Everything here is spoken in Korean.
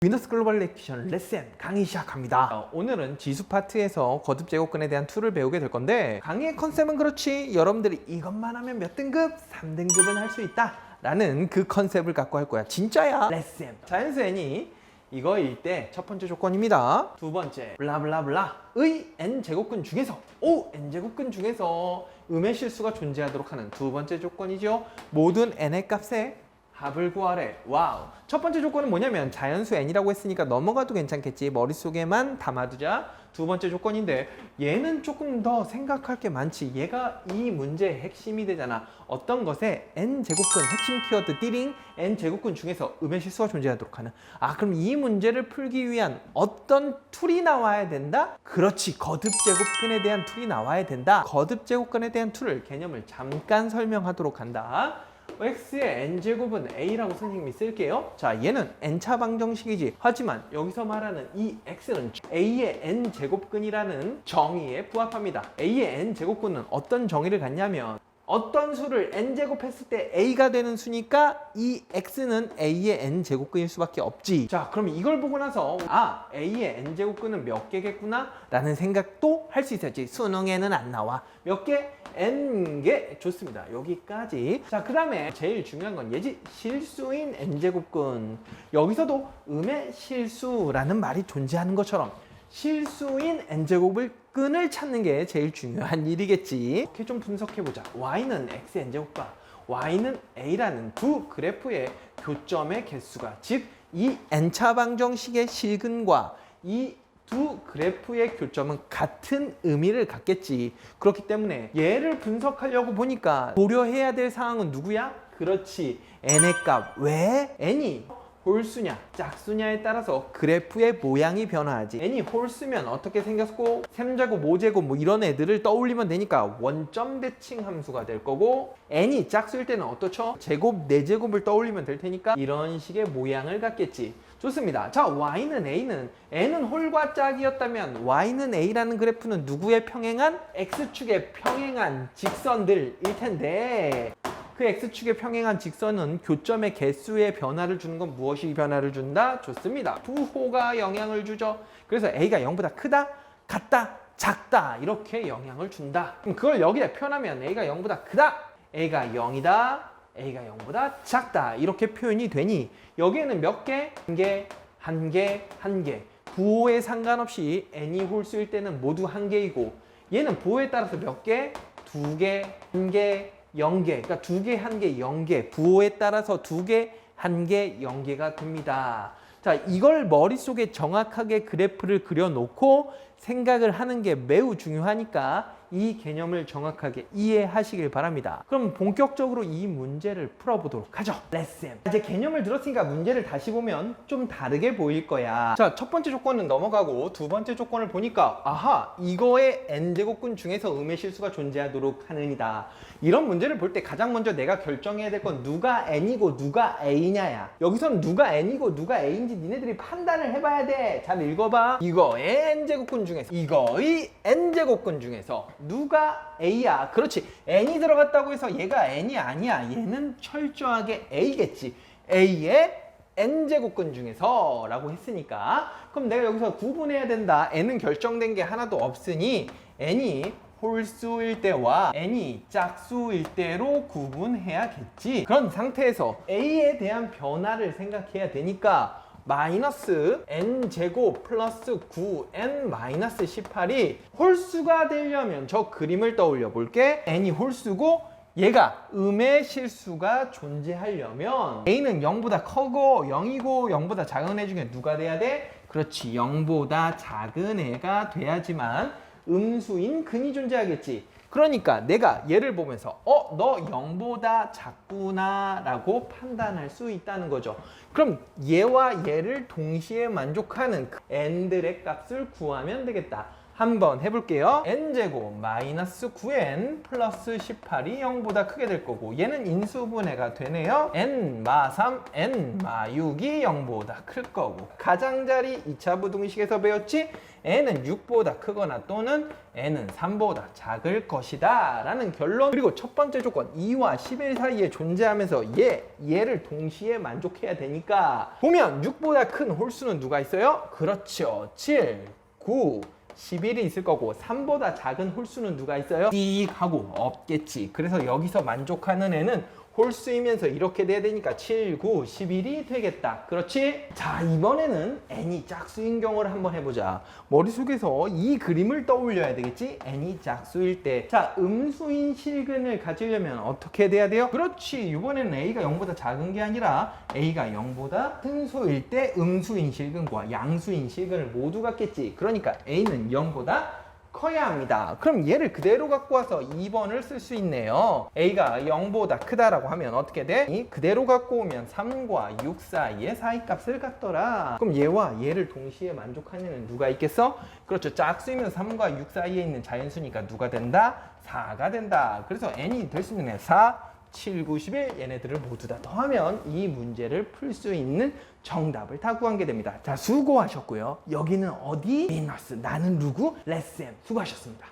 위너스 글로벌 레퀴션 레슨 강의 시작합니다. 오늘은 지수 파트에서 거듭 제곱근에 대한 툴을 배우게 될 건데, 강의의 컨셉은 그렇지 여러분들이 이것만 하면 몇 등급? 3등급은 할 수 있다 라는 그 컨셉을 갖고 할 거야. 진짜야. 레슨 자연수 n이 이거일 때 첫 번째 조건입니다. 두 번째 블라블라블라의 n제곱근 중에서 n제곱근 중에서 음의 실수가 존재하도록 하는 두 번째 조건이죠. 모든 n의 값에 합을 구하래. 와우. 첫 번째 조건은 뭐냐면 자연수 n이라고 했으니까 넘어가도 괜찮겠지. 머릿속에만 담아두자. 두 번째 조건인데 얘는 조금 더 생각할 게 많지. 얘가 이 문제의 핵심이 되잖아. 어떤 것에 n제곱근, 핵심 키워드 띠링 n제곱근 중에서 음의 실수가 존재하도록 하는. 그럼 이 문제를 풀기 위한 어떤 툴이 나와야 된다? 그렇지. 거듭 제곱근에 대한 툴이 나와야 된다. 거듭 제곱근에 대한 툴을 개념을 잠깐 설명하도록 한다. x의 n제곱은 a라고 선생님이 쓸게요. 자, 얘는 n차 방정식이지. 하지만 여기서 말하는 이 x는 a의 n제곱근이라는 정의에 부합합니다. a의 n제곱근은 어떤 정의를 갖냐면 어떤 수를 n제곱했을 때 a가 되는 수니까 이 x는 a의 n제곱근일 수밖에 없지. 자, 그럼 이걸 보고 나서 a의 n제곱근은 몇 개겠구나 라는 생각도 할 수 있었지. 수능에는 안 나와. 몇 개? n개. 좋습니다. 여기까지. 자, 그 다음에 제일 중요한 건 얘지. 실수인 n제곱근. 여기서도 음의 실수라는 말이 존재하는 것처럼 실수인 n제곱근을 찾는 게 제일 중요한 일이겠지. 이렇게 좀 분석해보자. y는 x의 n제곱과 y는 a라는 두 그래프의 교점의 개수가, 즉 이 n차 방정식의 실근과 이 두 그래프의 교점은 같은 의미를 갖겠지. 그렇기 때문에 얘를 분석하려고 보니까 고려해야 될 사항은 누구야? 그렇지. n의 값. 왜? n이 홀수냐 짝수냐에 따라서 그래프의 모양이 변화하지. n이 홀수면 어떻게 생겼고 셈제곱, 모제곱 뭐 이런 애들을 떠올리면 되니까 원점 대칭 함수가 될 거고, n이 짝수일 때는 어떻죠? 제곱, 네제곱을 떠올리면 될 테니까 이런 식의 모양을 갖겠지. 좋습니다. 자, y는 a는 n은 홀과 짝이었다면 y는 a라는 그래프는 누구의 평행한? x축의 평행한 직선들일 텐데, 그 x축의 평행한 직선은 교점의 개수의 변화를 주는 건 무엇이 변화를 준다? 좋습니다. 부호가 영향을 주죠. 그래서 a가 0보다 크다, 같다, 작다 이렇게 영향을 준다. 그럼 그걸 여기다 표현하면 a가 0보다 크다, a가 0이다, a가 0보다 작다 이렇게 표현이 되니 여기에는 몇 개? 한 개, 한 개, 한 개. 부호에 상관없이 n이 홀수일 때는 모두 한 개이고, 얘는 부호에 따라서 몇 개? 두 개, 한 개, 0개. 그러니까 2개, 1개, 0개. 부호에 따라서 2개, 1개, 0개가 됩니다. 자, 이걸 머릿속에 정확하게 그래프를 그려놓고 생각을 하는 게 매우 중요하니까 이 개념을 정확하게 이해하시길 바랍니다. 그럼 본격적으로 이 문제를 풀어보도록 하죠. 레슨. 이제 개념을 들었으니까 문제를 다시 보면 좀 다르게 보일 거야. 자, 첫 번째 조건은 넘어가고 두 번째 조건을 보니까 이거의 n제곱근 중에서 음의 실수가 존재하도록 하느니다. 이런 문제를 볼 때 가장 먼저 내가 결정해야 될 건 누가 n이고 누가 a냐야. 여기서는 누가 n이고 누가 a인지 니네들이 판단을 해봐야 돼. 잘 읽어봐. 이거의 n제곱근 중에서, 이거의 n제곱근 중에서 누가 a야. 그렇지. n이 들어갔다고 해서 얘가 n이 아니야. 얘는 철저하게 a겠지. a의 n제곱근 중에서 라고 했으니까, 그럼 내가 여기서 구분해야 된다. n은 결정된 게 하나도 없으니 n이 홀수일 때와 n이 짝수일 때로 구분해야겠지. 그런 상태에서 a에 대한 변화를 생각해야 되니까 마이너스 n제곱 플러스 9n 마이너스 18이 홀수가 되려면 저 그림을 떠올려 볼게. n이 홀수고 얘가 음의 실수가 존재하려면 a는 0보다 크고 0이고 0보다 작은 애 중에 누가 돼야 돼? 그렇지. 0보다 작은 애가 돼야지만 음수인 근이 존재하겠지. 그러니까 내가 얘를 보면서 너 0보다 작구나 라고 판단할 수 있다는 거죠. 그럼 얘와 얘를 동시에 만족하는 n들의 값을 구하면 되겠다. 한번 해볼게요. n제곱 마이너스 9n 플러스 18이 0보다 크게 될 거고 얘는 인수분해가 되네요. n 마 3, n 마 6이 0보다 클 거고 가장자리 2차 부등식에서 배웠지? n은 6보다 크거나 또는 n은 3보다 작을 것이다 라는 결론. 그리고 첫 번째 조건 2와 11 사이에 존재하면서 얘를 동시에 만족해야 되니까 보면 6보다 큰 홀수는 누가 있어요? 그렇죠. 7, 9, 11이 있을 거고 3보다 작은 홀수는 누가 있어요? 띡 하고 없겠지. 그래서 여기서 만족하는 애는 홀수이면서 이렇게 돼야 되니까 7, 9, 11이 되겠다. 그렇지? 자, 이번에는 n이 짝수인 경우를 한번 해보자. 머릿속에서 이 그림을 떠올려야 되겠지? n이 짝수일 때. 자, 음수인 실근을 가지려면 어떻게 돼야 돼요? 그렇지. 이번에는 a가 0보다 작은 게 아니라 a가 0보다 큰 수일 때 음수인 실근과 양수인 실근을 모두 갖겠지. 그러니까 a는 0보다 커야 합니다. 그럼 얘를 그대로 갖고 와서 2번을 쓸 수 있네요. a가 0보다 크다라고 하면 어떻게 돼? 그대로 갖고 오면 3과 6 사이의 사이값을 갖더라. 그럼 얘와 얘를 동시에 만족하는 애는 누가 있겠어? 그렇죠. 짝수이면 3과 6 사이에 있는 자연수니까 누가 된다? 4가 된다. 그래서 n이 될 수 있는 애 4, 7, 9, 11 얘네들을 모두 다 더하면 이 문제를 풀 수 있는 정답을 다 구한 게 됩니다. 자, 수고하셨고요. 여기는 어디? 비너스. 나는 누구? 레쌤. 수고하셨습니다.